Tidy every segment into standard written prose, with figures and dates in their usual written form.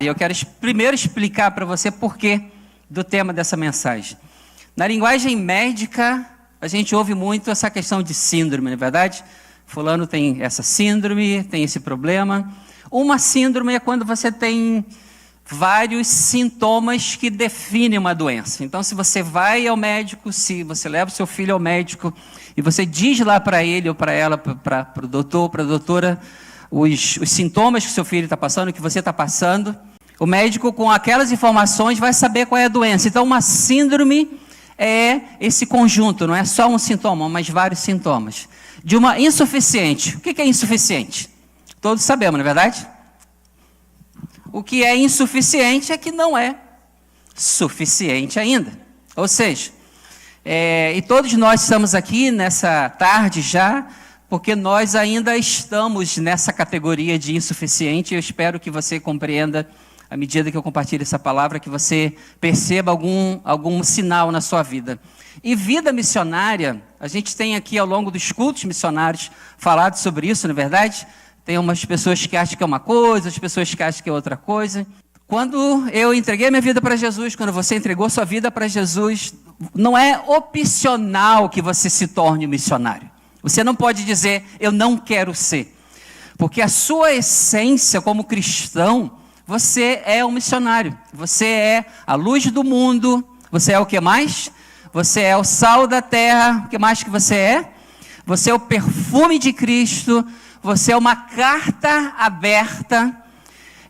E eu quero primeiro explicar para você porquê do tema dessa mensagem. Na linguagem médica, a gente ouve muito essa questão de síndrome, não é verdade? Fulano tem essa síndrome, tem esse problema. Uma síndrome é quando você tem vários sintomas que definem uma doença. Então, se você vai ao médico, se você leva o seu filho ao médico e você diz lá para ele ou para ela, para o doutor, para a doutora, os sintomas que o seu filho está passando, que você está passando, o médico, com aquelas informações, vai saber qual é a doença. Então, uma síndrome é esse conjunto, não é só um sintoma, mas vários sintomas. De uma insuficiente. O que é insuficiente? Todos sabemos, não é verdade? O que é insuficiente é que não é suficiente ainda. Ou seja, e todos nós estamos aqui nessa tarde já, porque nós ainda estamos nessa categoria de insuficiente. Eu espero que você compreenda, à medida que eu compartilho essa palavra, que você perceba algum sinal na sua vida. E vida missionária, a gente tem aqui ao longo dos cultos missionários falado sobre isso, não é verdade? Tem umas pessoas que acham que é uma coisa, as pessoas que acham que é outra coisa. Quando eu entreguei minha vida para Jesus, quando você entregou sua vida para Jesus, não é opcional que você se torne missionário. Você não pode dizer, eu não quero ser. Porque a sua essência como cristão, você é um missionário. Você é a luz do mundo. Você é o que mais? Você é o sal da terra. O que mais que você é? Você é o perfume de Cristo. Você é uma carta aberta.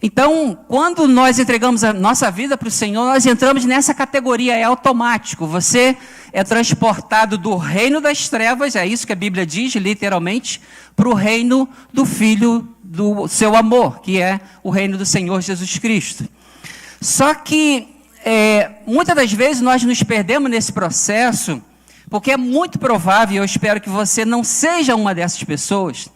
Então, quando nós entregamos a nossa vida para o Senhor, nós entramos nessa categoria, é automático. Você é transportado do reino das trevas, é isso que a Bíblia diz, literalmente, para o reino do Filho do seu amor, que é o reino do Senhor Jesus Cristo. Só que, muitas das vezes, nós nos perdemos nesse processo, porque é muito provável, eu espero que você não seja uma dessas pessoas,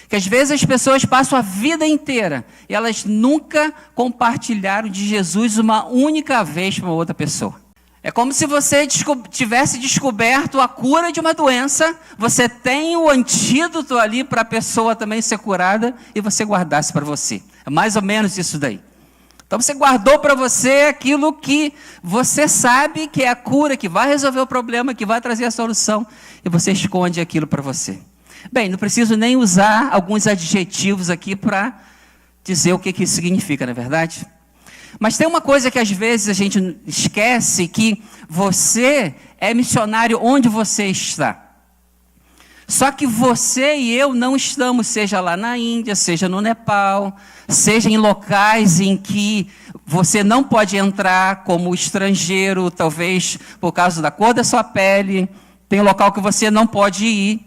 que às vezes as pessoas passam a vida inteira e elas nunca compartilharam de Jesus uma única vez para uma outra pessoa. É como se você tivesse descoberto a cura de uma doença, você tem o antídoto ali para a pessoa também ser curada e você guardasse para você. É mais ou menos isso daí. Então você guardou para você aquilo que você sabe que é a cura, que vai resolver o problema, que vai trazer a solução, e você esconde aquilo para você. Bem, não preciso nem usar alguns adjetivos aqui para dizer o que isso significa, não é verdade? Mas tem uma coisa que às vezes a gente esquece, que você é missionário onde você está. Só que você e eu não estamos, seja lá na Índia, seja no Nepal, seja em locais em que você não pode entrar como estrangeiro, talvez por causa da cor da sua pele, tem local que você não pode ir.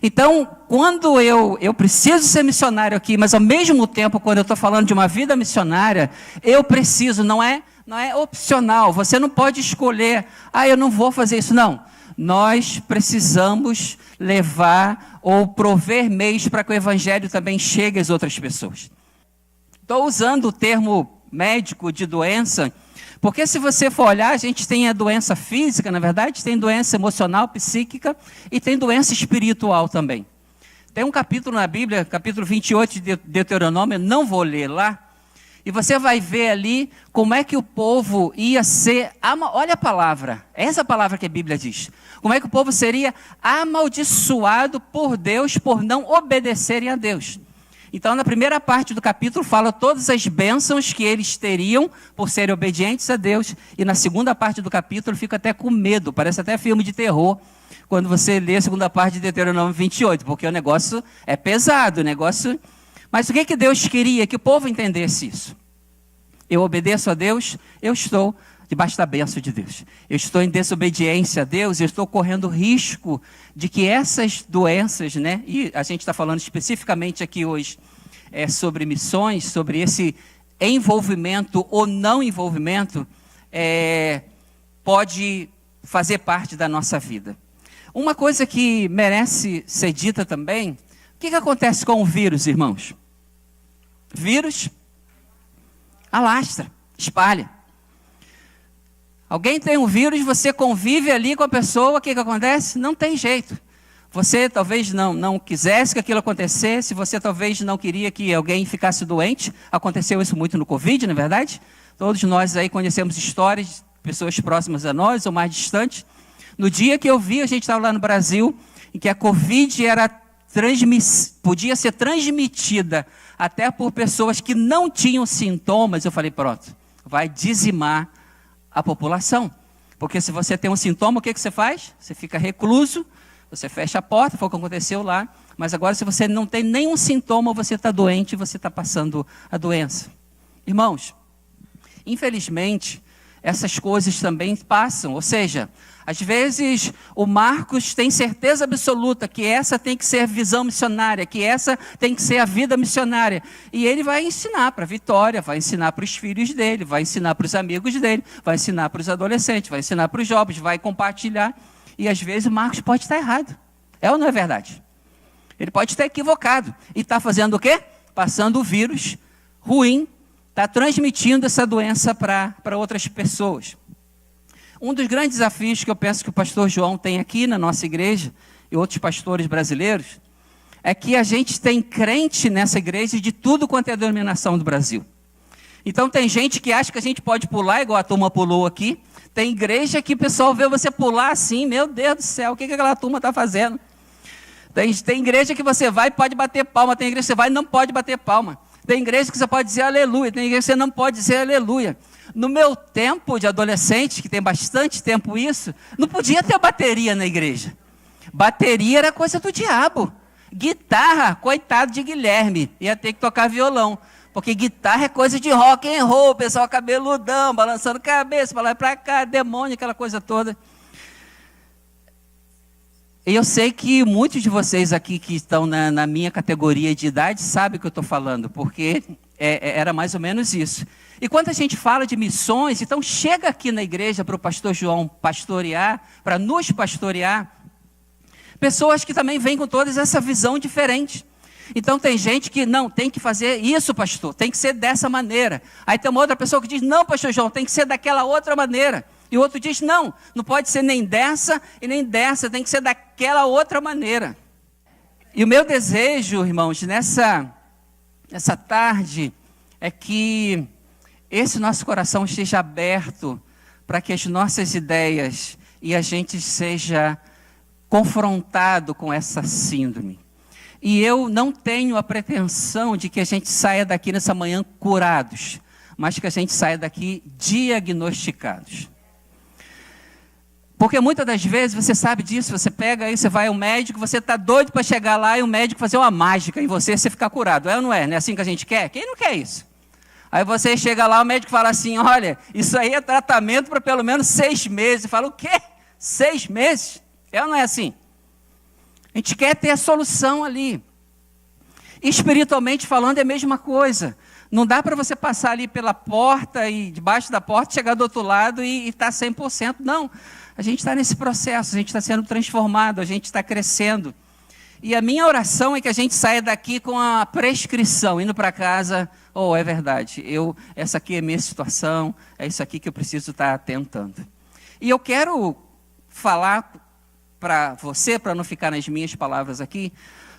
Então, quando eu preciso ser missionário aqui, mas ao mesmo tempo, quando eu estou falando de uma vida missionária, eu preciso, não é opcional, você não pode escolher, eu não vou fazer isso, não. Nós precisamos levar ou prover meios para que o evangelho também chegue às outras pessoas. Estou usando o termo médico de doença, porque se você for olhar, a gente tem a doença física, na verdade, tem doença emocional, psíquica, e tem doença espiritual também. Tem um capítulo na Bíblia, capítulo 28 de Deuteronômio, eu não vou ler lá, e você vai ver ali como é que o povo ia ser, olha a palavra, essa palavra que a Bíblia diz, como é que o povo seria amaldiçoado por Deus por não obedecerem a Deus. Então, na primeira parte do capítulo, fala todas as bênçãos que eles teriam por serem obedientes a Deus. E na segunda parte do capítulo, fica até com medo. Parece até filme de terror, quando você lê a segunda parte de Deuteronômio 28. Porque o negócio é pesado, o negócio... Mas o que Deus queria? Que o povo entendesse isso. Eu obedeço a Deus, eu estou debaixo da bênção de Deus. Eu estou em desobediência a Deus, eu estou correndo risco de que essas doenças, né? E a gente está falando especificamente aqui hoje sobre missões, sobre esse envolvimento ou não envolvimento, pode fazer parte da nossa vida. Uma coisa que merece ser dita também, o que acontece com o vírus, irmãos? Vírus alastra, espalha. Alguém tem um vírus, você convive ali com a pessoa, o que acontece? Não tem jeito. Você talvez não quisesse que aquilo acontecesse, você talvez não queria que alguém ficasse doente. Aconteceu isso muito no Covid, não é verdade? Todos nós aí conhecemos histórias de pessoas próximas a nós ou mais distantes. No dia que eu vi, a gente estava lá no Brasil, em que a Covid podia ser transmitida até por pessoas que não tinham sintomas, eu falei, pronto, vai dizimar a população. Porque se você tem um sintoma, o que você faz? Você fica recluso, você fecha a porta, foi o que aconteceu lá. Mas agora, se você não tem nenhum sintoma, você está doente, você está passando a doença. Irmãos, infelizmente, essas coisas também passam. Ou seja, às vezes o Marcos tem certeza absoluta que essa tem que ser a visão missionária, que essa tem que ser a vida missionária. E ele vai ensinar para a Vitória, vai ensinar para os filhos dele, vai ensinar para os amigos dele, vai ensinar para os adolescentes, vai ensinar para os jovens, vai compartilhar. E às vezes o Marcos pode estar errado. É ou não é verdade? Ele pode estar equivocado. E está fazendo o quê? Passando o vírus ruim, está transmitindo essa doença para outras pessoas. Um dos grandes desafios que eu penso que o pastor João tem aqui na nossa igreja, e outros pastores brasileiros, é que a gente tem crente nessa igreja de tudo quanto é denominação do Brasil. Então tem gente que acha que a gente pode pular, igual a turma pulou aqui. Tem igreja que o pessoal vê você pular assim, meu Deus do céu, o que aquela turma está fazendo? Tem igreja que você vai e pode bater palma, tem igreja que você vai e não pode bater palma. Tem igreja que você pode dizer aleluia, tem igreja que você não pode dizer aleluia. No meu tempo de adolescente, que tem bastante tempo isso, não podia ter bateria na igreja. Bateria era coisa do diabo. Guitarra, coitado de Guilherme, ia ter que tocar violão. Porque guitarra é coisa de rock and roll, pessoal cabeludão, balançando cabeça, para lá e para cá, demônio, aquela coisa toda. E eu sei que muitos de vocês aqui que estão na minha categoria de idade sabem o que eu estou falando, porque era mais ou menos isso. E quando a gente fala de missões, então chega aqui na igreja para o pastor João pastorear, para nos pastorear, pessoas que também vêm com toda essa visão diferente. Então tem gente que, não, tem que fazer isso, pastor, tem que ser dessa maneira. Aí tem uma outra pessoa que diz, não, pastor João, tem que ser daquela outra maneira. E o outro diz, não pode ser nem dessa e nem dessa, tem que ser daquela outra maneira. E o meu desejo, irmãos, nessa tarde, é que esse nosso coração esteja aberto para que as nossas ideias e a gente seja confrontado com essa síndrome. E eu não tenho a pretensão de que a gente saia daqui nessa manhã curados, mas que a gente saia daqui diagnosticados. Porque muitas das vezes, você sabe disso, você pega aí, você vai ao médico, você está doido para chegar lá e o médico fazer uma mágica em você ficar curado. É ou não é? Não é assim que a gente quer? Quem não quer isso? Aí você chega lá, o médico fala assim, olha, isso aí é tratamento para pelo menos 6 meses. Você fala, o quê? 6 meses? É ou não é assim? A gente quer ter a solução ali. Espiritualmente falando é a mesma coisa. Não dá para você passar ali pela porta e debaixo da porta, chegar do outro lado e estar 100%. Não, a gente está nesse processo, a gente está sendo transformado, a gente está crescendo. E a minha oração é que a gente saia daqui com a prescrição, indo para casa, é verdade, essa aqui é a minha situação, é isso aqui que eu preciso estar tentando. E eu quero falar para você, para não ficar nas minhas palavras aqui,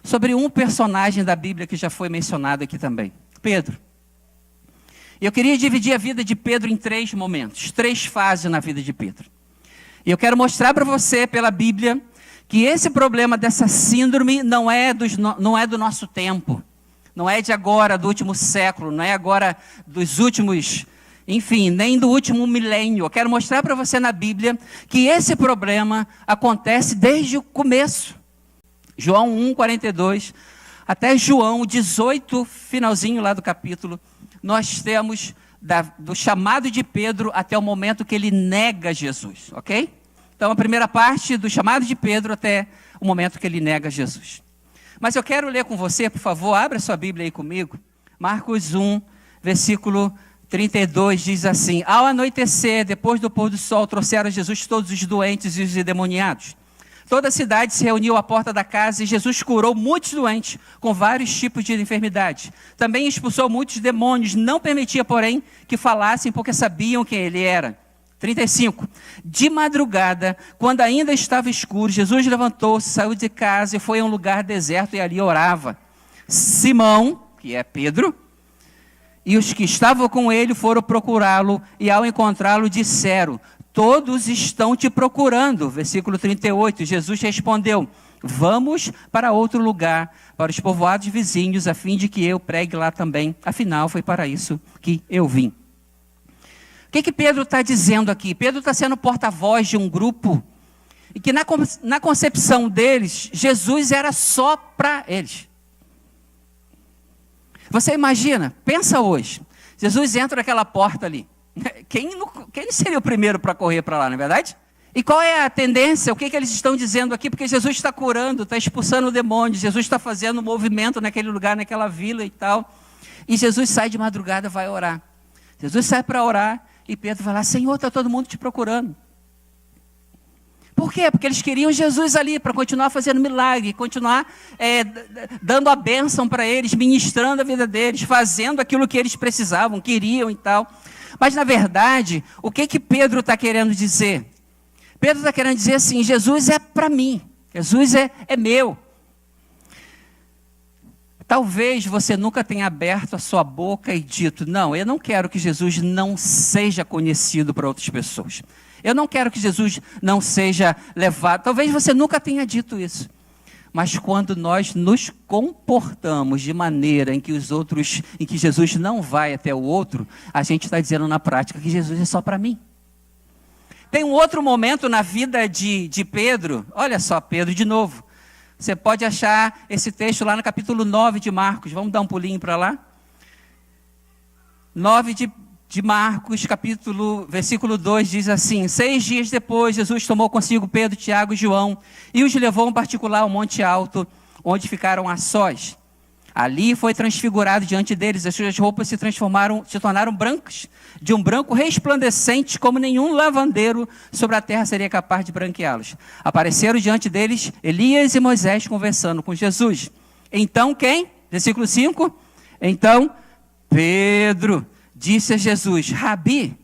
sobre um personagem da Bíblia que já foi mencionado aqui também, Pedro. Eu queria dividir a vida de Pedro em 3 momentos, 3 fases na vida de Pedro. E eu quero mostrar para você, pela Bíblia, que esse problema dessa síndrome não é do nosso tempo, não é de agora, do último século, não é agora dos últimos, enfim, nem do último milênio. Eu quero mostrar para você na Bíblia que esse problema acontece desde o começo. João 1:42, até João 18, finalzinho lá do capítulo, nós temos do chamado de Pedro até o momento que ele nega Jesus, ok? Então a primeira parte do chamado de Pedro até o momento que ele nega Jesus. Mas eu quero ler com você, por favor, abra sua Bíblia aí comigo. Marcos 1, versículo 32 diz assim: ao anoitecer, depois do pôr do sol, trouxeram a Jesus todos os doentes e os endemoniados. Toda a cidade se reuniu à porta da casa e Jesus curou muitos doentes com vários tipos de enfermidades. Também expulsou muitos demônios, não permitia, porém, que falassem porque sabiam quem ele era. 35. De madrugada, quando ainda estava escuro, Jesus levantou-se, saiu de casa e foi a um lugar deserto e ali orava. Simão, que é Pedro, e os que estavam com ele foram procurá-lo e ao encontrá-lo disseram: todos estão te procurando. Versículo 38, Jesus respondeu: vamos para outro lugar, para os povoados vizinhos, a fim de que eu pregue lá também. Afinal, foi para isso que eu vim. O que Pedro está dizendo aqui? Pedro está sendo porta-voz de um grupo, e que na concepção deles, Jesus era só para eles. Você imagina, pensa hoje, Jesus entra naquela porta ali. Quem seria o primeiro para correr para lá, não é verdade? E qual é a tendência? O que eles estão dizendo aqui? Porque Jesus está curando, está expulsando o demônio, Jesus está fazendo um movimento naquele lugar, naquela vila e tal. E Jesus sai de madrugada e vai orar. Jesus sai para orar e Pedro vai lá: Senhor, está todo mundo te procurando. Por quê? Porque eles queriam Jesus ali para continuar fazendo milagre, continuar dando a bênção para eles, ministrando a vida deles, fazendo aquilo que eles precisavam, queriam e tal. Mas na verdade, o que Pedro está querendo dizer? Pedro está querendo dizer assim: Jesus é para mim, Jesus é meu. Talvez você nunca tenha aberto a sua boca e dito: não, eu não quero que Jesus não seja conhecido por outras pessoas. Eu não quero que Jesus não seja levado. Talvez você nunca tenha dito isso. Mas quando nós nos comportamos de maneira em que Jesus não vai até o outro, a gente está dizendo na prática que Jesus é só para mim. Tem um outro momento na vida de Pedro. Olha só, Pedro de novo. Você pode achar esse texto lá no capítulo 9 de Marcos. Vamos dar um pulinho para lá. 9 de Marcos, versículo 2, diz assim: 6 dias depois, Jesus tomou consigo Pedro, Tiago e João e os levou em particular ao monte alto, onde ficaram a sós. Ali foi transfigurado diante deles, as suas roupas se tornaram brancas, de um branco resplandecente, como nenhum lavandeiro sobre a terra seria capaz de branqueá-los. Apareceram diante deles Elias e Moisés conversando com Jesus. Então quem? Versículo 5. Então Pedro disse a Jesus: Rabi,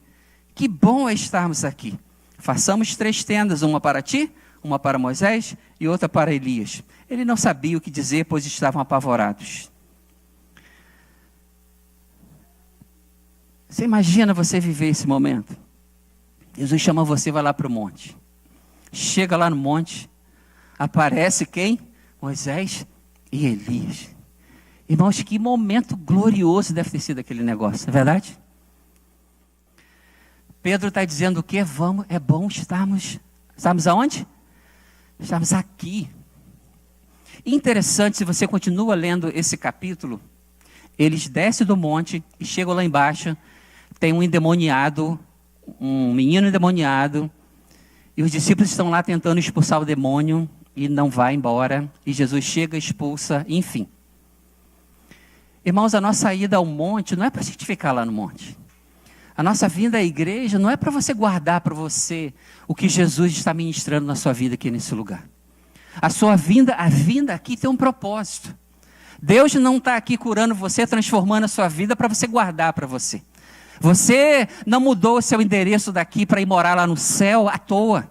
que bom é estarmos aqui. Façamos 3 tendas, uma para ti, uma para Moisés e outra para Elias. Ele não sabia o que dizer, pois estavam apavorados. Você imagina você viver esse momento? Jesus chama você, vai lá para o monte. Chega lá no monte, aparece quem? Moisés e Elias. Irmãos, que momento glorioso deve ter sido aquele negócio, não é verdade? Pedro está dizendo o quê? É bom estarmos aonde? Estamos aqui. Interessante, se você continua lendo esse capítulo, eles descem do monte e chegam lá embaixo, tem um endemoniado, um menino endemoniado, e os discípulos estão lá tentando expulsar o demônio, e não vai embora, e Jesus chega, expulsa, enfim. Irmãos, a nossa ida ao monte não é para a gente ficar lá no monte. A nossa vinda à igreja não é para você guardar para você o que Jesus está ministrando na sua vida aqui nesse lugar. A vinda aqui tem um propósito. Deus não está aqui curando você, transformando a sua vida para você guardar para você. Você não mudou o seu endereço daqui para ir morar lá no céu à toa.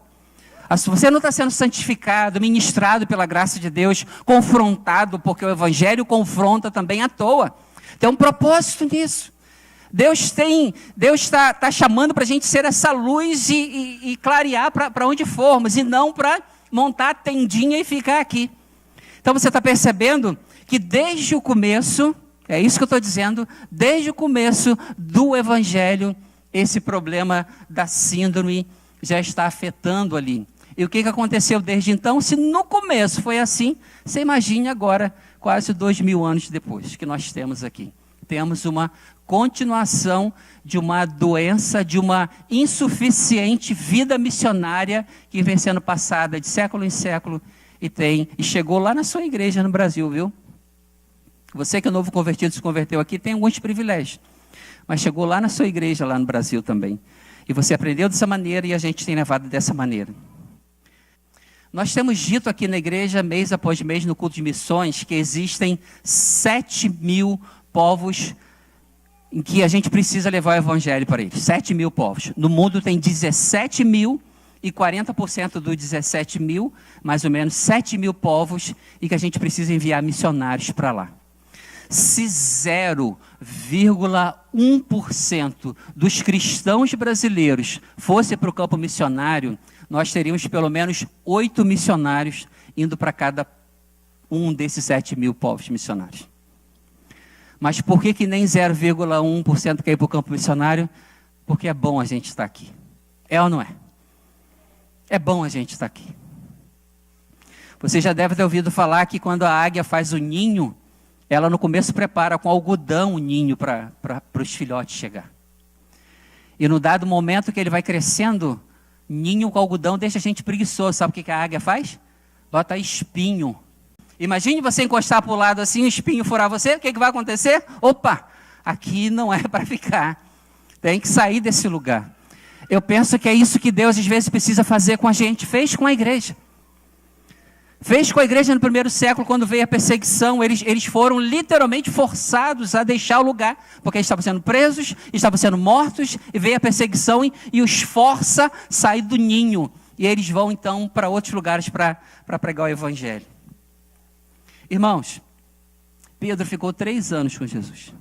Você não está sendo santificado, ministrado pela graça de Deus, confrontado, porque o Evangelho confronta também à toa. Tem um propósito nisso. Deus está chamando para a gente ser essa luz e clarear para onde formos, e não para montar a tendinha e ficar aqui. Então você está percebendo que desde o começo, é isso que eu estou dizendo, desde o começo do Evangelho, esse problema da síndrome já está afetando ali. E o que aconteceu desde então? Se no começo foi assim, você imagine agora, quase 2000 anos depois, que nós temos aqui. Temos uma continuação de uma doença, de uma insuficiente vida missionária que vem sendo passada de século em século e chegou lá na sua igreja no Brasil, viu? Você que é novo convertido, se converteu aqui, tem alguns privilégios, mas chegou lá na sua igreja, lá no Brasil também. E você aprendeu dessa maneira e a gente tem levado dessa maneira. Nós temos dito aqui na igreja, mês após mês, no culto de missões, que existem 7.000 povos em que a gente precisa levar o evangelho para eles. 7 mil povos. No mundo tem 17 mil e 40% dos 17 mil, mais ou menos 7 mil povos, e que a gente precisa enviar missionários para lá. Se 0,1% dos cristãos brasileiros fosse para o campo missionário, nós teríamos pelo menos 8 missionários indo para cada um desses 7 mil povos missionários. Mas por que nem 0,1% quer ir para o campo missionário? Porque é bom a gente estar aqui. É ou não é? É bom a gente estar aqui. Você já deve ter ouvido falar que quando a águia faz o ninho, ela no começo prepara com algodão o ninho para os filhotes chegar. E no dado momento que ele vai crescendo, ninho com algodão deixa a gente preguiçoso. Sabe o que a águia faz? Bota espinho. Imagine você encostar para o lado assim, o espinho furar você, o que vai acontecer? Opa, aqui não é para ficar. Tem que sair desse lugar. Eu penso que é isso que Deus às vezes precisa fazer com a gente. Fez com a igreja. Fez com a igreja no primeiro século, quando veio a perseguição. Eles foram literalmente forçados a deixar o lugar, porque eles estavam sendo presos, estavam sendo mortos, e veio a perseguição e os força a sair do ninho. E eles vão então para outros lugares para pregar o evangelho. Irmãos, Pedro ficou 3 anos com Jesus.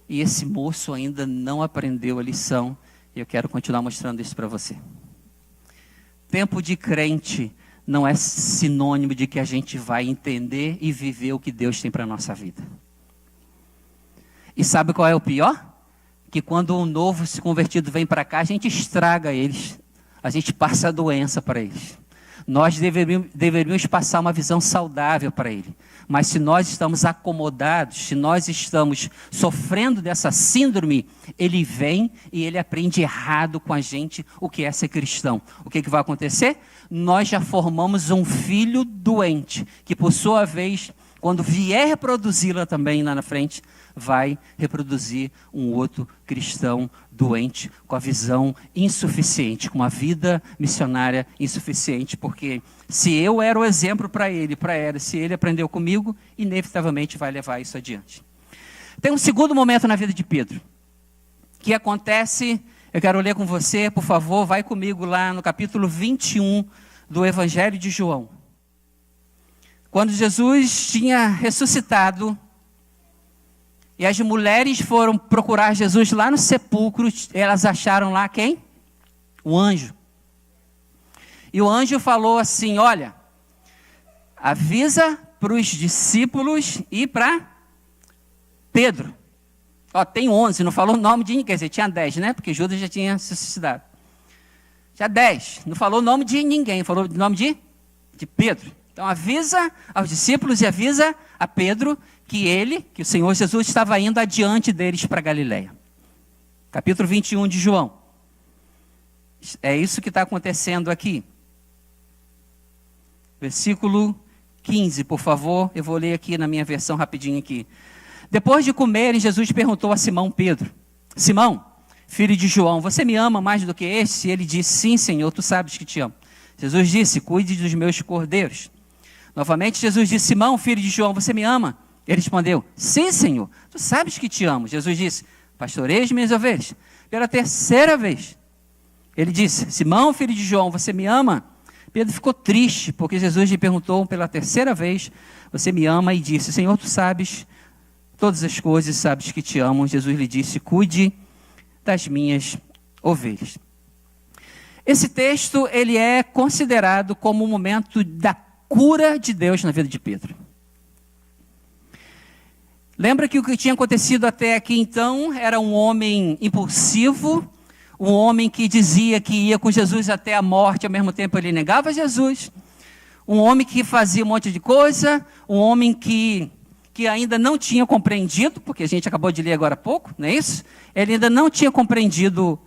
E esse moço ainda não aprendeu a lição. E eu quero continuar mostrando isso para você. Tempo de crente não é sinônimo de que a gente vai entender e viver o que Deus tem para a nossa vida. E sabe qual é o pior? Que quando um novo se convertido vem para cá, a gente estraga eles. A gente passa a doença para eles. Nós deveríamos passar uma visão saudável para ele. Mas se nós estamos acomodados, se nós estamos sofrendo dessa síndrome, ele vem e ele aprende errado com a gente o que é ser cristão. O que vai acontecer? Nós já formamos um filho doente, que por sua vez, quando vier reproduzi-la também lá na frente, vai reproduzir um outro cristão doente, com a visão insuficiente, com uma vida missionária insuficiente, porque se eu era o exemplo para ele, para ela, se ele aprendeu comigo, inevitavelmente vai levar isso adiante. Tem um segundo momento na vida de Pedro, que acontece, eu quero ler com você, por favor, vai comigo lá no capítulo 21 do Evangelho de João. Quando Jesus tinha ressuscitado, e as mulheres foram procurar Jesus lá no sepulcro, elas acharam lá quem? O anjo. E o anjo falou assim, olha, avisa para os discípulos e para Pedro. Ó, tem 11, não falou o nome de ninguém, quer dizer, tinha 10, né? Porque Judas já tinha se suicidado. Tinha 10, não falou o nome de ninguém, falou o nome de Pedro. Então avisa aos discípulos e avisa a Pedro que o Senhor Jesus estava indo adiante deles para Galileia. Capítulo 21 de João. É isso que está acontecendo aqui. Versículo 15, por favor. Eu vou ler aqui na minha versão rapidinho aqui. Depois de comerem, Jesus perguntou a Simão Pedro: Simão, filho de João, você me ama mais do que este? E ele disse: sim, Senhor, tu sabes que te amo. Jesus disse: cuide dos meus cordeiros. Novamente Jesus disse: Simão, filho de João, você me ama? Ele respondeu: sim, Senhor, tu sabes que te amo. Jesus disse: pastoreia as minhas ovelhas. Pela terceira vez, ele disse: Simão, filho de João, você me ama? Pedro ficou triste, porque Jesus lhe perguntou pela terceira vez: você me ama? E disse: Senhor, tu sabes todas as coisas, sabes que te amo. Jesus lhe disse: cuide das minhas ovelhas. Esse texto, ele é considerado como um momento da cura de Deus na vida de Pedro. Lembra que o que tinha acontecido até aqui então era um homem impulsivo, um homem que dizia que ia com Jesus até a morte, ao mesmo tempo ele negava Jesus, um homem que fazia um monte de coisa, um homem que ainda não tinha compreendido, porque a gente acabou de ler agora há pouco, não é isso? Ele ainda não tinha compreendido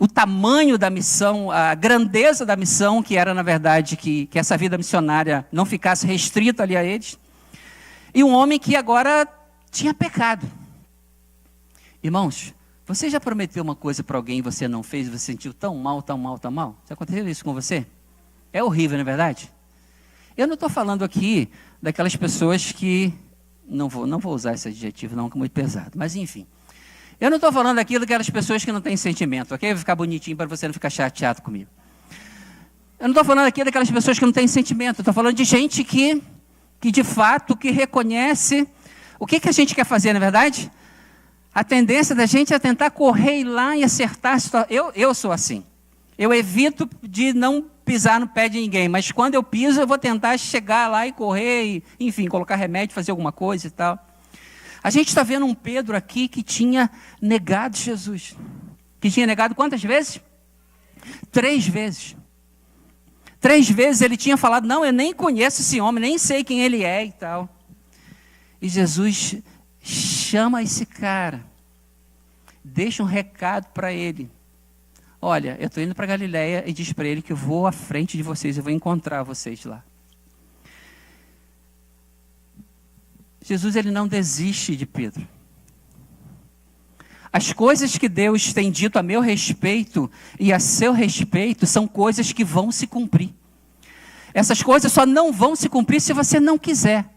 o tamanho da missão, a grandeza da missão, que era, na verdade, que essa vida missionária não ficasse restrita ali a eles. E um homem que agora tinha pecado. Irmãos, você já prometeu uma coisa para alguém e você não fez, e você se sentiu tão mal, tão mal, tão mal? Já aconteceu isso com você? É horrível, não é verdade? Eu não estou falando aqui daquelas pessoas que Não vou usar esse adjetivo não, que é muito pesado, mas enfim. Eu não estou falando aquilo daquelas pessoas que não têm sentimento, ok? Vai ficar bonitinho para você não ficar chateado comigo. Eu não estou falando aqui daquelas pessoas que não têm sentimento, eu estou falando de gente que de fato, que reconhece. O que a gente quer fazer, na verdade? A tendência da gente é tentar correr e lá e acertar a situação. Eu sou assim. Eu evito de não pisar no pé de ninguém, mas quando eu piso, eu vou tentar chegar lá e correr, e, enfim, colocar remédio, fazer alguma coisa e tal. A gente está vendo um Pedro aqui que tinha negado Jesus. Que tinha negado quantas vezes? 3 vezes. 3 vezes ele tinha falado, não, eu nem conheço esse homem, nem sei quem ele é e tal. E Jesus chama esse cara, deixa um recado para ele. Olha, eu estou indo para Galileia e diz para ele que eu vou à frente de vocês, eu vou encontrar vocês lá. Jesus, ele não desiste de Pedro. As coisas que Deus tem dito a meu respeito e a seu respeito são coisas que vão se cumprir. Essas coisas só não vão se cumprir se você não quiser.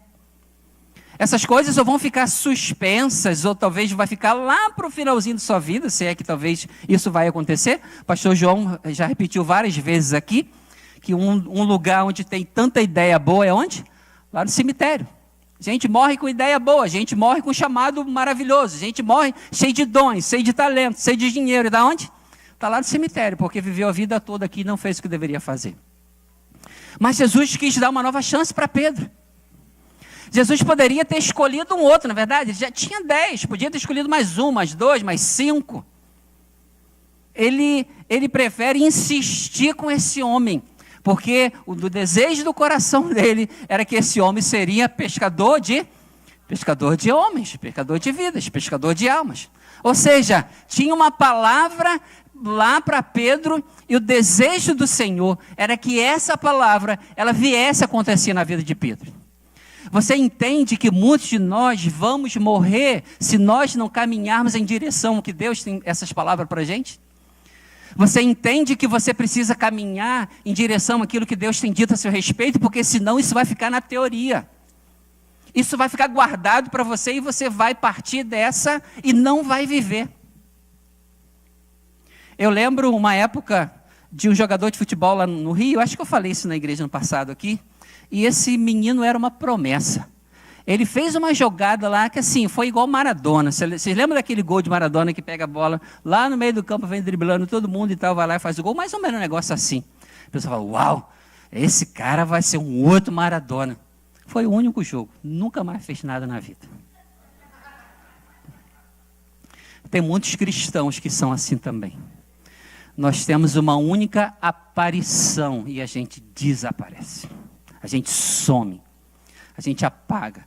Essas coisas ou vão ficar suspensas, ou talvez vai ficar lá para o finalzinho da sua vida, se é que talvez isso vai acontecer. O pastor João já repetiu várias vezes aqui, que um lugar onde tem tanta ideia boa é onde? Lá no cemitério. Gente morre com ideia boa, gente morre com chamado maravilhoso, gente morre cheio de dons, cheio de talento, cheio de dinheiro. E da onde? Está lá no cemitério, porque viveu a vida toda aqui e não fez o que deveria fazer. Mas Jesus quis dar uma nova chance para Pedro. Jesus poderia ter escolhido um outro, na verdade, ele já tinha 10, podia ter escolhido mais 1, mais 2, mais 5. Ele prefere insistir com esse homem, porque o desejo do coração dele era que esse homem seria pescador de homens, pescador de vidas, pescador de almas. Ou seja, tinha uma palavra lá para Pedro, e o desejo do Senhor era que essa palavra, ela viesse a acontecer na vida de Pedro. Você entende que muitos de nós vamos morrer se nós não caminharmos em direção ao que Deus tem essas palavras para a gente? Você entende que você precisa caminhar em direção àquilo que Deus tem dito a seu respeito, porque senão isso vai ficar na teoria. Isso vai ficar guardado para você e você vai partir dessa e não vai viver. Eu lembro uma época de um jogador de futebol lá no Rio, acho que eu falei isso na igreja no passado aqui, e esse menino era uma promessa. Ele fez uma jogada lá que assim, foi igual Maradona. Vocês lembram daquele gol de Maradona que pega a bola lá no meio do campo, vem driblando todo mundo e tal, vai lá e faz o gol? Mais ou menos um negócio assim. O pessoal fala, uau, esse cara vai ser um outro Maradona. Foi o único jogo, nunca mais fez nada na vida. Tem muitos cristãos que são assim também. Nós temos uma única aparição e a gente desaparece. A gente some. A gente apaga.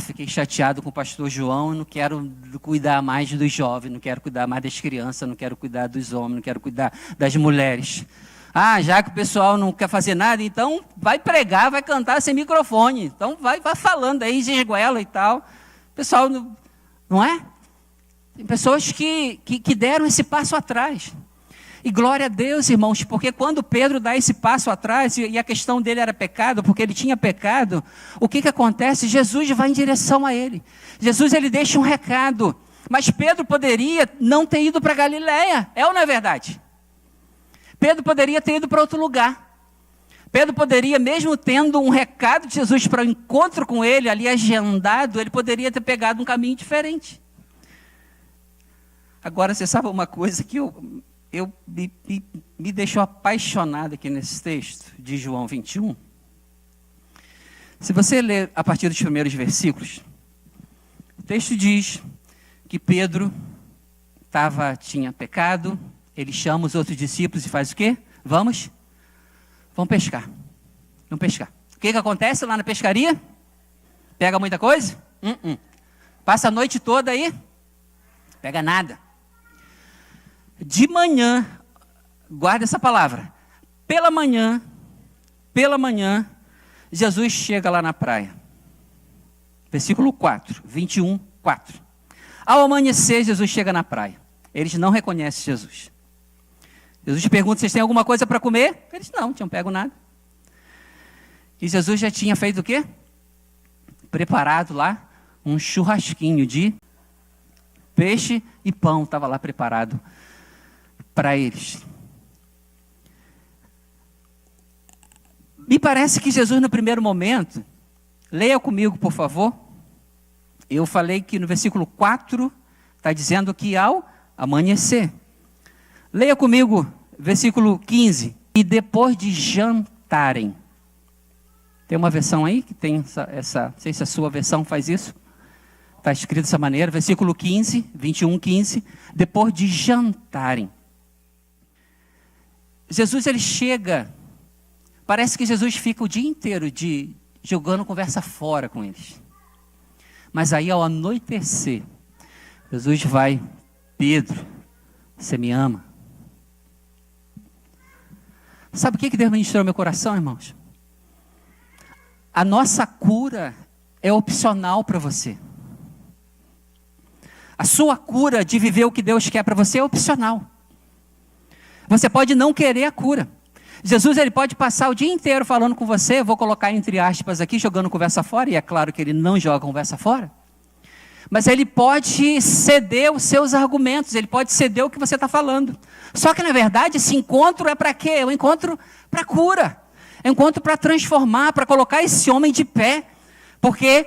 Fiquei chateado com o pastor João, não quero cuidar mais dos jovens, não quero cuidar mais das crianças, não quero cuidar dos homens, não quero cuidar das mulheres. Já que o pessoal não quer fazer nada, então vai pregar, vai cantar sem microfone. Então vai falando aí, esguela e tal. O pessoal, não é? Tem pessoas que deram esse passo atrás. E glória a Deus, irmãos, porque quando Pedro dá esse passo atrás, e a questão dele era pecado, porque ele tinha pecado, o que acontece? Jesus vai em direção a ele. Jesus, ele deixa um recado. Mas Pedro poderia não ter ido para Galileia, é ou não é verdade? Pedro poderia ter ido para outro lugar. Pedro poderia, mesmo tendo um recado de Jesus para o encontro com ele, ali agendado, ele poderia ter pegado um caminho diferente. Agora, você sabe uma coisa que me deixou apaixonado aqui nesse texto de João 21. Se você ler a partir dos primeiros versículos, o texto diz que Pedro tinha pecado, ele chama os outros discípulos e faz o quê? Vamos pescar. Vamos pescar. O que acontece lá na pescaria? Pega muita coisa? Passa a noite toda aí? Pega nada. De manhã, guarda essa palavra, pela manhã, Jesus chega lá na praia. Versículo 4, 21, 4. Ao amanhecer, Jesus chega na praia. Eles não reconhecem Jesus. Jesus pergunta, vocês têm alguma coisa para comer? Eles não tinham pego nada. E Jesus já tinha feito o quê? Preparado lá um churrasquinho de peixe e pão, estava lá preparado para eles. Me parece que Jesus, no primeiro momento, leia comigo, por favor. Eu falei que no versículo 4 está dizendo que ao amanhecer. Leia comigo, versículo 15. E depois de jantarem. Tem uma versão aí que tem essa, não sei se a sua versão faz isso. Está escrito dessa maneira, versículo 15, 21, 15. Depois de jantarem. Jesus, ele chega. Parece que Jesus fica o dia inteiro jogando conversa fora com eles. Mas aí, ao anoitecer, Jesus vai: Pedro, você me ama? Sabe o que Deus ministrou no meu coração, irmãos? A nossa cura é opcional para você. A sua cura de viver o que Deus quer para você é opcional. Você pode não querer a cura. Jesus, ele pode passar o dia inteiro falando com você, vou colocar entre aspas aqui, jogando conversa fora, e é claro que ele não joga conversa fora. Mas ele pode ceder os seus argumentos, ele pode ceder o que você está falando. Só que, na verdade, esse encontro é para quê? É um encontro para cura. É um encontro para transformar, para colocar esse homem de pé. Porque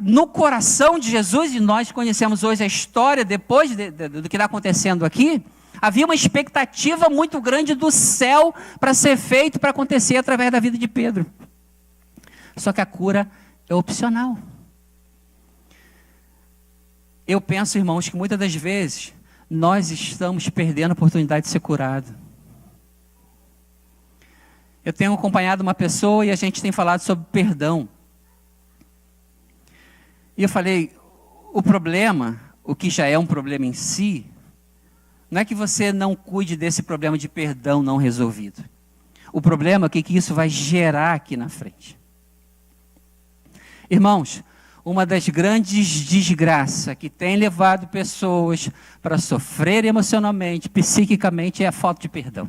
no coração de Jesus, e nós conhecemos hoje a história, depois do que está acontecendo aqui, havia uma expectativa muito grande do céu para ser feito, para acontecer através da vida de Pedro. Só que a cura é opcional. Eu penso, irmãos, que muitas das vezes nós estamos perdendo a oportunidade de ser curado. Eu tenho acompanhado uma pessoa e a gente tem falado sobre perdão. E eu falei, o problema, o que já é um problema em si, não é que você não cuide desse problema de perdão não resolvido. O problema é o que isso vai gerar aqui na frente. Irmãos, uma das grandes desgraças que tem levado pessoas para sofrer emocionalmente, psiquicamente, é a falta de perdão.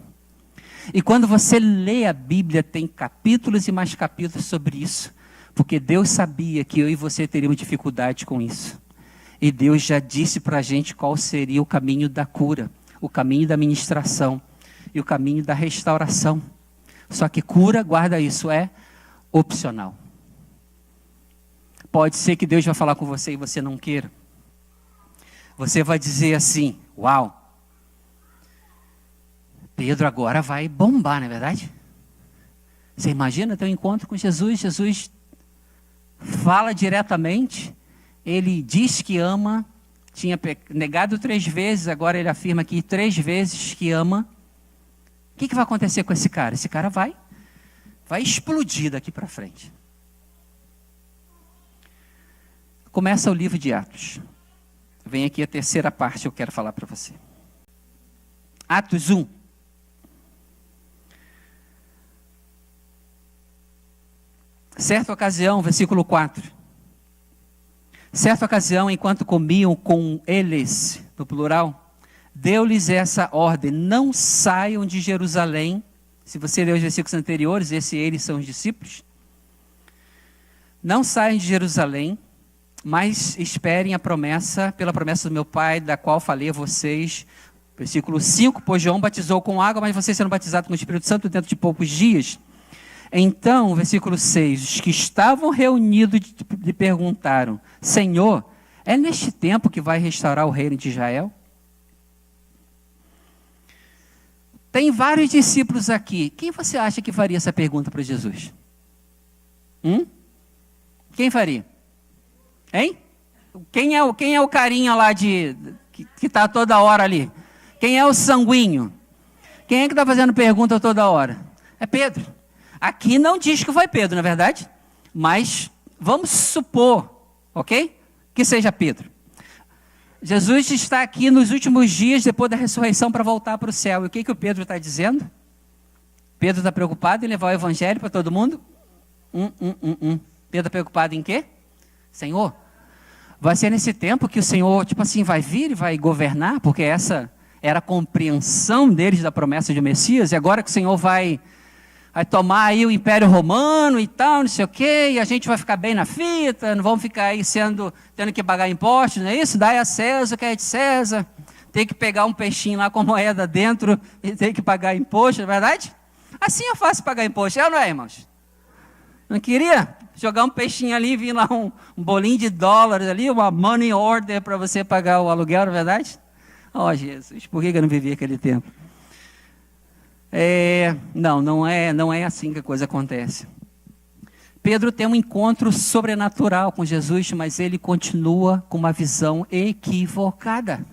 E quando você lê a Bíblia, tem capítulos e mais capítulos sobre isso. Porque Deus sabia que eu e você teríamos dificuldade com isso. E Deus já disse para a gente qual seria o caminho da cura, o caminho da ministração e o caminho da restauração. Só que cura, guarda isso, é opcional. Pode ser que Deus vai falar com você e você não queira. Você vai dizer assim, uau, Pedro agora vai bombar, não é verdade? Você imagina ter um encontro com Jesus, Jesus fala diretamente, ele diz que ama, tinha negado 3 vezes, agora ele afirma aqui 3 vezes que ama. O que vai acontecer com esse cara? Esse cara vai explodir daqui para frente. Começa o livro de Atos. Vem aqui a terceira parte que eu quero falar para você. Atos 1. Certa ocasião, versículo 4. Certa ocasião, enquanto comiam com eles, no plural, deu-lhes essa ordem: não saiam de Jerusalém. Se você ler os versículos anteriores, eles são os discípulos. Não saiam de Jerusalém, mas esperem pela promessa do meu Pai, da qual falei a vocês. Versículo 5, pois João batizou com água, mas vocês serão batizados com o Espírito Santo dentro de poucos dias. Então, versículo 6, os que estavam reunidos lhe perguntaram: Senhor, é neste tempo que vai restaurar o reino de Israel? Tem vários discípulos aqui. Quem você acha que faria essa pergunta para Jesus? Quem faria? Hein? Quem é o carinha lá que está toda hora ali? Quem é o sanguíneo? Quem é que está fazendo pergunta toda hora? É Pedro. Aqui não diz que foi Pedro, na verdade, mas vamos supor, ok? Que seja Pedro. Jesus está aqui nos últimos dias, depois da ressurreição, para voltar para o céu. E o que o Pedro está dizendo? Pedro está preocupado em levar o evangelho para todo mundo? Pedro está preocupado em quê? Senhor, vai ser nesse tempo que o Senhor, vai vir e vai governar, porque essa era a compreensão deles da promessa de Messias, e agora que o Senhor vai vai tomar aí o Império Romano e tal, não sei o quê, e a gente vai ficar bem na fita, não vamos ficar aí tendo que pagar impostos, não é isso? Dai a César o que é de César, tem que pegar um peixinho lá com moeda dentro e tem que pagar imposto, não é verdade? Assim é fácil pagar imposto, é ou não é, irmãos? Não queria jogar um peixinho ali, vir lá um bolinho de dólares ali, uma money order para você pagar o aluguel, não é verdade? Oh, Jesus, por que eu não vivi aquele tempo? Não é assim que a coisa acontece. Pedro tem um encontro sobrenatural com Jesus, mas ele continua com uma visão equivocada.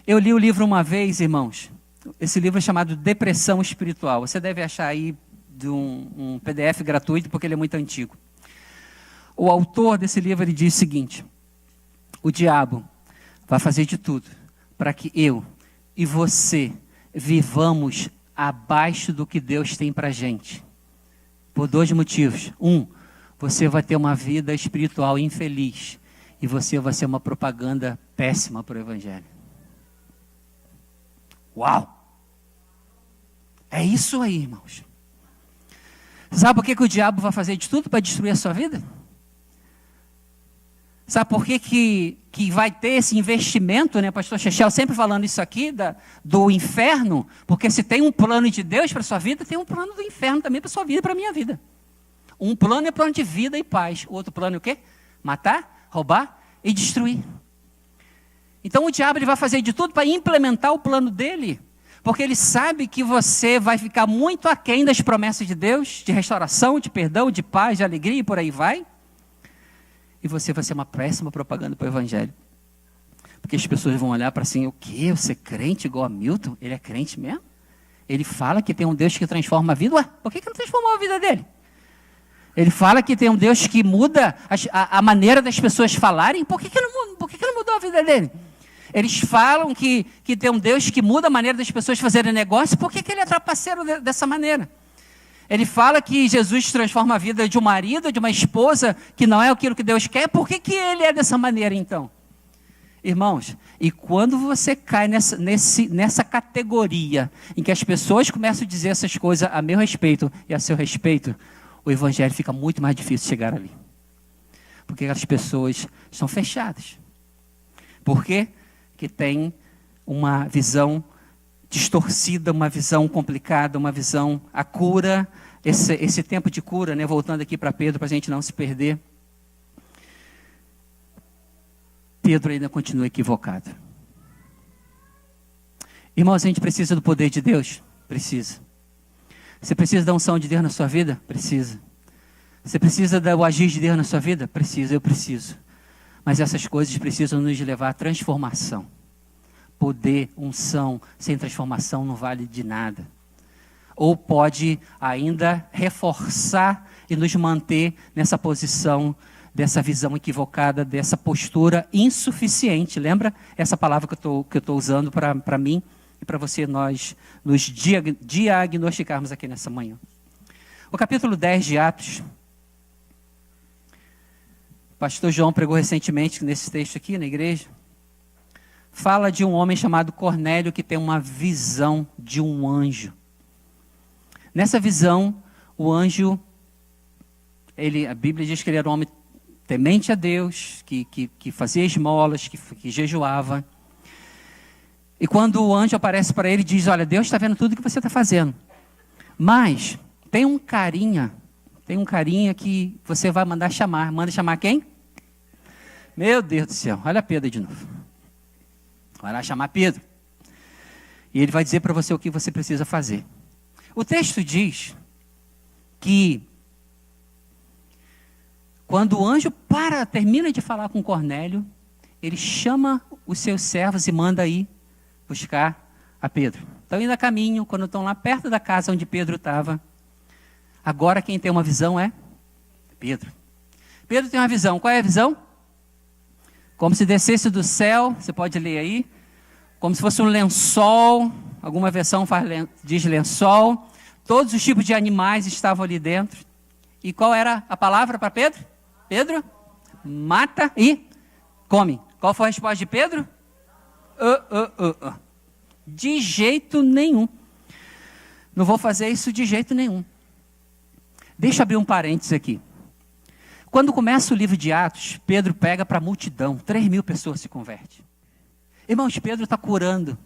Eu li o livro uma vez, irmãos. Esse livro é chamado Depressão Espiritual. Você deve achar aí de um PDF gratuito, porque ele é muito antigo. O autor desse livro ele diz o seguinte: o diabo vai fazer de tudo para que eu e você vivamos abaixo do que Deus tem para a gente. Por 2 motivos. Você vai ter uma vida espiritual infeliz. E você vai ser uma propaganda péssima para o Evangelho. Uau! É isso aí, irmãos. Sabe por que o diabo vai fazer de tudo para destruir a sua vida? Sabe por que vai ter esse investimento, né? Pastor Chechel sempre falando isso aqui, do inferno, porque se tem um plano de Deus para a sua vida, tem um plano do inferno também para a sua vida e para a minha vida. Um plano é plano de vida e paz, o outro plano é o quê? Matar, roubar e destruir. Então o diabo ele vai fazer de tudo para implementar o plano dele, porque ele sabe que você vai ficar muito aquém das promessas de Deus, de restauração, de perdão, de paz, de alegria e por aí vai. E você vai ser uma péssima propaganda para o Evangelho. Porque as pessoas vão olhar para assim, o quê? Você é crente igual a Milton? Ele é crente mesmo? Ele fala que tem um Deus que transforma a vida. Ué, por que não transformou a vida dele? Ele fala que tem um Deus que muda a maneira das pessoas falarem. Por que não mudou a vida dele? Eles falam que tem um Deus que muda a maneira das pessoas fazerem negócio. Por que ele é trapaceiro dessa maneira? Ele fala que Jesus transforma a vida de um marido, de uma esposa, que não é aquilo que Deus quer. Por que ele é dessa maneira, então? Irmãos, e quando você cai nessa categoria, em que as pessoas começam a dizer essas coisas a meu respeito e a seu respeito, o Evangelho fica muito mais difícil de chegar ali. Porque as pessoas são fechadas. Por quê? Porque tem uma visão distorcida, uma visão complicada, uma visão, a cura, esse tempo de cura, né? Voltando aqui para Pedro, para a gente não se perder. Pedro ainda continua equivocado. Irmãos, a gente precisa do poder de Deus? Precisa. Você precisa da unção de Deus na sua vida? Precisa. Você precisa do agir de Deus na sua vida? Precisa, eu preciso. Mas essas coisas precisam nos levar à transformação. Poder, unção, sem transformação não vale de nada. Ou pode ainda reforçar e nos manter nessa posição, dessa visão equivocada, dessa postura insuficiente. Lembra essa palavra que eu estou usando para mim e para você, nós nos diagnosticarmos aqui nessa manhã. O capítulo 10 de Atos, o pastor João pregou recentemente nesse texto aqui na igreja, fala de um homem chamado Cornélio que tem uma visão de um anjo. Nessa visão, o anjo, a Bíblia diz que ele era um homem temente a Deus, que fazia esmolas, que jejuava. E quando o anjo aparece para ele, diz, olha, Deus está vendo tudo que você está fazendo. Mas tem um carinha que você vai mandar chamar. Manda chamar quem? Meu Deus do céu, olha Pedro de novo. Vai lá chamar Pedro. E ele vai dizer para você o que você precisa fazer. O texto diz que quando o anjo termina de falar com Cornélio, ele chama os seus servos e manda ir buscar a Pedro. Estão indo a caminho, quando estão lá perto da casa onde Pedro estava. Agora quem tem uma visão é Pedro. Pedro tem uma visão. Qual é a visão? Como se descesse do céu, você pode ler aí, como se fosse um lençol, alguma versão diz lençol, todos os tipos de animais estavam ali dentro. E qual era a palavra para Pedro? Pedro, mata e come. Qual foi a resposta de Pedro? De jeito nenhum. Não vou fazer isso de jeito nenhum. Deixa eu abrir um parênteses aqui. Quando começa o livro de Atos, Pedro pega para a multidão, 3.000 pessoas se convertem. Irmãos, Pedro está curando.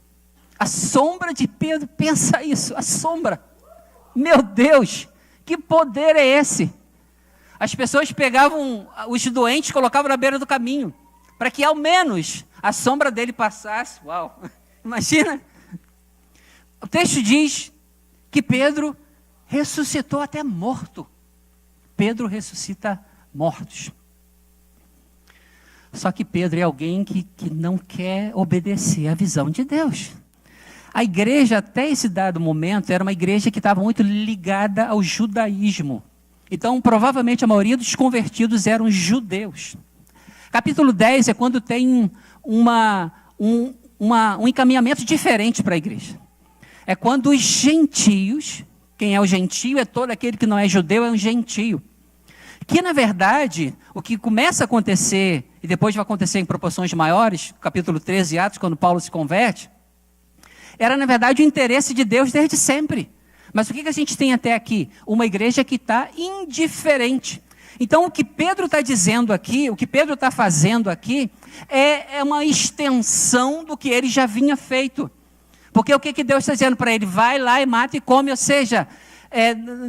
A sombra de Pedro, pensa isso, a sombra. Meu Deus, que poder é esse? As pessoas pegavam os doentes e colocavam na beira do caminho, para que ao menos a sombra dele passasse. Uau, imagina. O texto diz que Pedro ressuscitou até morto. Pedro ressuscita mortos. Só que Pedro é alguém que não quer obedecer à visão de Deus. A igreja, até esse dado momento, era uma igreja que estava muito ligada ao judaísmo. Então, provavelmente, a maioria dos convertidos eram judeus. Capítulo 10 é quando tem um encaminhamento diferente para a igreja. É quando os gentios, quem é o gentio é todo aquele que não é judeu, é um gentio. Que, na verdade, o que começa a acontecer, e depois vai acontecer em proporções maiores, capítulo 13 de Atos, quando Paulo se converte, era, na verdade, o interesse de Deus desde sempre. Mas o que a gente tem até aqui? Uma igreja que está indiferente. Então, o que Pedro está dizendo aqui, o que Pedro está fazendo aqui, é uma extensão do que ele já vinha feito. Porque o que Deus está dizendo para ele? Vai lá e mata e come, ou seja,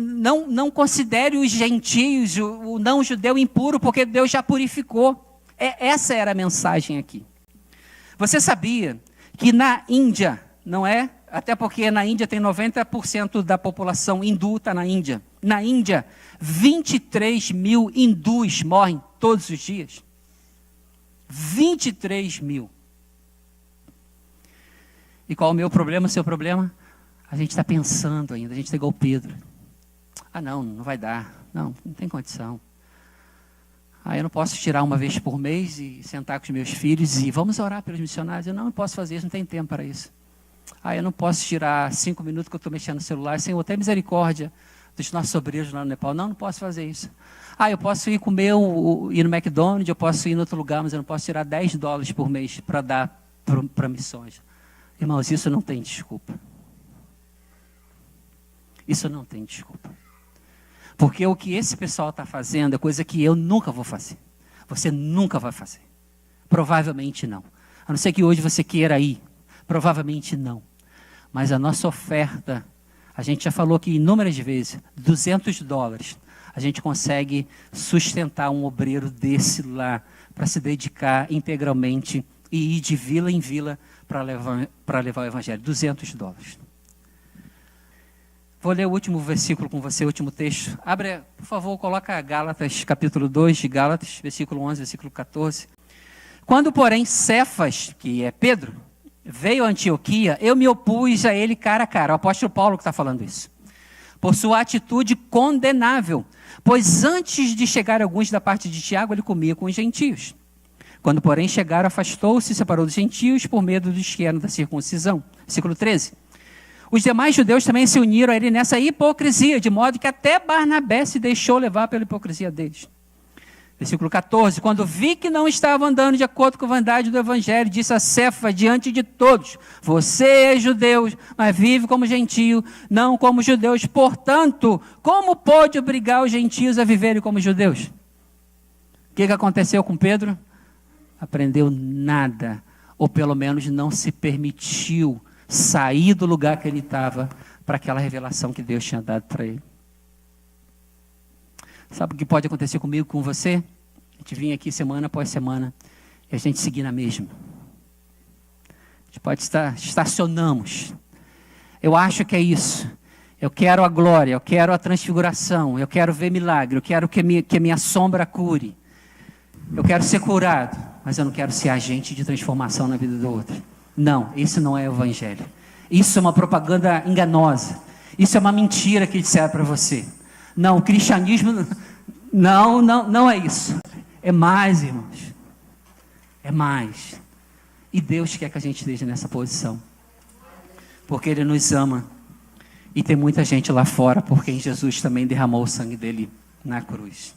não considere os gentios, o não-judeu impuro, porque Deus já purificou. Essa era a mensagem aqui. Você sabia que na Índia, não é? Até porque na Índia tem 90% da população hindu está na Índia. Na Índia, 23 mil hindus morrem todos os dias. 23 mil. E qual é o meu problema, o seu problema? A gente está pensando ainda, a gente está igual Pedro. Não vai dar. Não tem condição. Eu não posso tirar uma vez por mês e sentar com os meus filhos e vamos orar pelos missionários. Eu não posso fazer isso, não tenho tempo para isso. Eu não posso tirar 5 minutos que eu estou mexendo no celular. Senhor, tenha misericórdia dos nossos obreiros lá no Nepal. Não posso fazer isso. Eu posso ir comer, ir no McDonald's, eu posso ir em outro lugar, mas eu não posso tirar $10 por mês para dar para missões. Irmãos, isso não tem desculpa. Isso não tem desculpa. Porque o que esse pessoal está fazendo é coisa que eu nunca vou fazer. Você nunca vai fazer. Provavelmente não. A não ser que hoje você queira ir. Provavelmente não. Mas a nossa oferta, a gente já falou aqui inúmeras vezes, $200. A gente consegue sustentar um obreiro desse lá, para se dedicar integralmente e ir de vila em vila para levar o evangelho. $200. Vou ler o último versículo com você, o último texto. Abre, por favor, coloca Gálatas, capítulo 2 de Gálatas, versículo 11, versículo 14. Quando, porém, Cefas, que é Pedro, veio a Antioquia, eu me opus a ele cara a cara. O apóstolo Paulo que está falando isso. Por sua atitude condenável. Pois antes de chegar alguns da parte de Tiago, ele comia com os gentios. Quando, porém, chegaram, afastou-se e separou dos gentios por medo dos que eram da circuncisão. Versículo 13. Os demais judeus também se uniram a ele nessa hipocrisia, de modo que até Barnabé se deixou levar pela hipocrisia deles. Versículo 14. Quando vi que não estavam andando de acordo com a verdade do evangelho, disse a Cefas diante de todos: você é judeu, mas vive como gentio, não como judeus. Portanto, como pode obrigar os gentios a viverem como judeus? O que aconteceu com Pedro? Aprendeu nada, ou pelo menos não se permitiu sair do lugar que ele estava para aquela revelação que Deus tinha dado para ele. Sabe o que pode acontecer comigo, com você? A gente vinha aqui semana após semana e a gente seguir na mesma. A gente pode estacionamos. Eu acho que é isso. Eu quero a glória, eu quero a transfiguração, eu quero ver milagre, eu quero que a minha sombra cure. Eu quero ser curado, mas eu não quero ser agente de transformação na vida do outro. Não, isso não é o evangelho. Isso é uma propaganda enganosa. Isso é uma mentira que disseram para você. Não, o cristianismo não é isso. É mais, irmãos. É mais. E Deus quer que a gente esteja nessa posição. Porque Ele nos ama. E tem muita gente lá fora, porque Jesus também derramou o sangue dele na cruz.